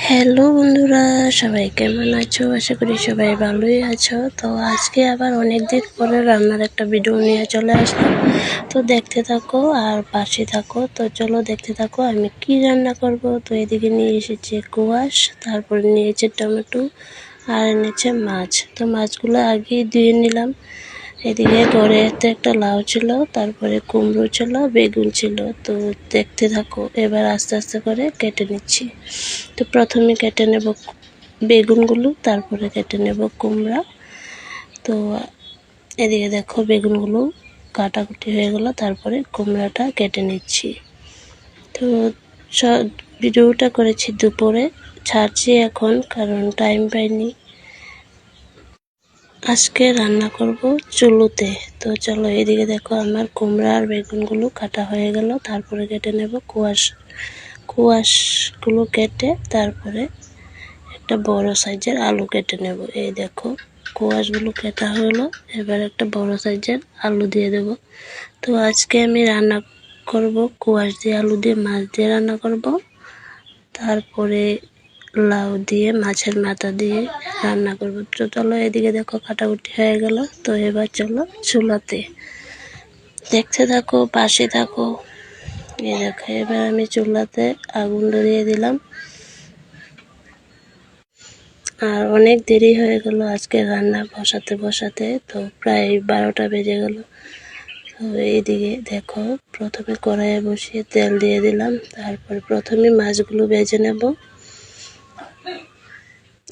Hello বন্ধুরা, সবাই কেমন আছো? আশা করি সবাই ভালোই আছো। তো আজকে আবার অনেক দিন পরে রান্নার একটা ভিডিও নিয়ে চলে আসলাম। তো দেখতে থাকো আর পাশে থাকো। তো চলো দেখতে থাকো আমি কি রান্না করব। তো এদিকে নিয়ে এসেছি কোয়াশ, তারপরে নিয়েছে টমেটো আর এনেছে মাছ। তো মাছগুলো আগে ধুয়ে নিলাম। এদিকে ঘরেতে একটা লাউ ছিল, তারপরে কুমড়ো ছিল, বেগুন ছিল। তো দেখতে থাকো, এবার আস্তে আস্তে করে কেটে নিচ্ছি। তো প্রথমে কেটে নেব বেগুনগুলো, তারপরে কেটে নেব কুমড়া। তো এদিকে দেখো বেগুনগুলো কাটাকুটি হয়ে গেল, তারপরে কুমড়াটা কেটে নিচ্ছি। তো ভিডিওটা করেছি দুপুরে, ছাড়ছি এখন কারণ টাইম পাইনি। আজকে রান্না করব চুলোতে। তো চলো এদিকে দেখো আমার কুমড়া আর বেগুনগুলো কাটা হয়ে গেল, তারপরে কেটে নেব কোয়াশগুলো কেটে তারপরে একটা বড় সাইজের আলু কেটে নেব। এই দেখো কোয়াশগুলো কাটা হলো, এবার একটা বড় সাইজের আলু দিয়ে দেব। তো আজকে আমি রান্না করব কোয়াশ দিয়ে, আলু দিয়ে, মাছ দিয়ে রান্না করব। তারপরে লাউ দিয়ে, মাছের মাথা দিয়ে রান্না করব। তো চলো এদিকে দেখো কাটাকুটি হয়ে গেল। তো এবার চলো চুলাতে, দেখতে থাকো পাশে থাকো। এই দেখো এবার আমি চুলাতে আগুন ধরিয়ে দিলাম। আর অনেক দেরি হয়ে গেল আজকে রান্না বসাতে। তো প্রায় 12টা বেজে গেল। তো এইদিকে দেখো প্রথমে কড়াইয়ে বসিয়ে তেল দিয়ে দিলাম, তারপর প্রথমে মাছগুলো ভেজে নেব।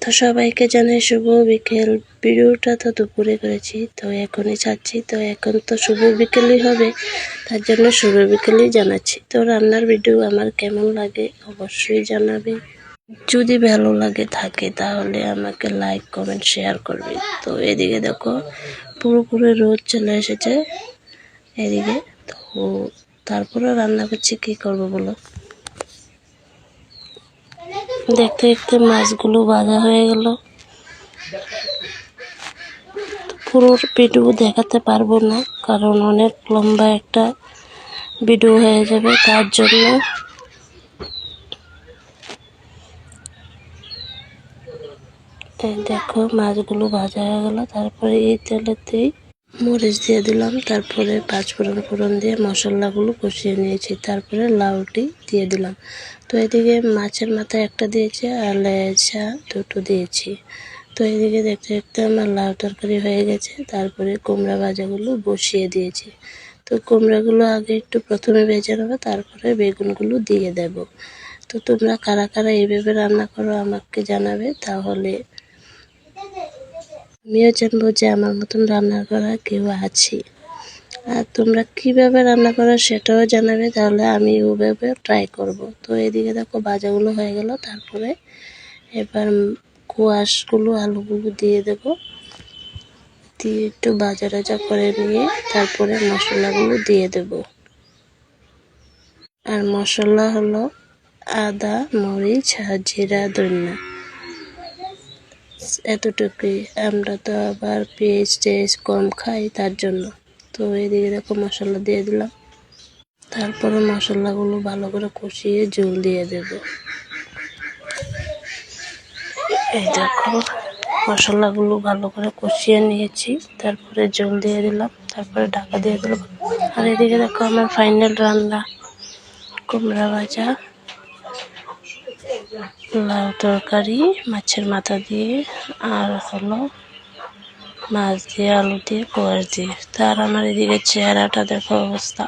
তো সবাইকে জানাই শুভ বিকেল। ভিডিওটা তো দুপুরে করেছি, তো এখনই ছাড়ছি। তো এখন তো শুভ বিকেলই হবে, তার জন্য শুভ বিকেলই জানাচ্ছি। তো রান্নার ভিডিও আমার কেমন লাগে অবশ্যই জানাবে। যদি ভালো লাগে থাকে তাহলে আমাকে লাইক কমেন্ট শেয়ার করবে। তো এদিকে দেখো পুরোপুরি রোদ চলে এসেছে এদিকে। তো তারপরে রান্না করছি, কি করব বলো। দেখতে দেখতে মাছগুলো ভাজা হয়ে গেল। পুরো ভিডিও দেখাতে পারবো না কারণ অনেক লম্বা একটা ভিডিও হয়ে যাবে, তার জন্য দেখো মাছগুলো ভাজা হয়ে গেল। তারপরে এই তেলেতেই মরিচ দিয়ে দিলাম, তারপরে পাঁচফোড়ন দিয়ে মশলাগুলো কষিয়ে নিয়েছি, তারপরে লাউটি দিয়ে দিলাম। তো এদিকে মাছের মাথা একটা দিয়েছি আর লেজা দুটো দিয়েছি। তো এদিকে দেখতে দেখতে আমার লাউ তরকারি হয়ে গেছে। তারপরে কুমড়া ভাজাগুলো বসিয়ে দিয়েছি। তো কুমড়াগুলো আগে একটু প্রথমে ভেজে নেবো, তারপরে বেগুনগুলো দিয়ে দেব। তো তোমরা কারা কারা এইভাবে রান্না করো আমাকে জানাবে, তাহলে আমিও জানবো যে আমার মতন রান্না করা কেউ আছে। আর তোমরা কিভাবে রান্না করো সেটাও জানাবে, তাহলে আমি ওভাবে ট্রাই করব। তো এদিকে দেখো ভাজাগুলো হয়ে গেল, তারপরে এবার কোয়াশগুলো আলুগুলো দিয়ে দেব, দিয়ে একটু ভাজা টাজা করে নিয়ে তারপরে মশলাগুলো দিয়ে দেব। আর মশলা হলো আদা, মরিচ আর জিরা, ধনিয়া, এতটুকুই। আমরা তো আবার পেঁয়াজ টেস্ট কম খাই, তার জন্য। তো এদিকে দেখো মশলা দিয়ে দিলাম, তারপরে মশলাগুলো ভালো করে কষিয়ে ঝোল দিয়ে দেব। এই দেখো মশলাগুলো ভালো করে কষিয়ে নিয়েছি, তারপরে ঝোল দিয়ে দিলাম, তারপরে ঢাকা দিয়ে দিলাম। আর এদিকে দেখো আমার ফাইনাল রান্না কুমড়া ভাজা, লাউ তরকারি মাছের মাথা দিয়ে, আর হলো মাছ দিয়ে, আলু দিয়ে, কোয়াশ দিয়ে। তার আমার এদিকে চেহারাটা দেখো অবস্থা।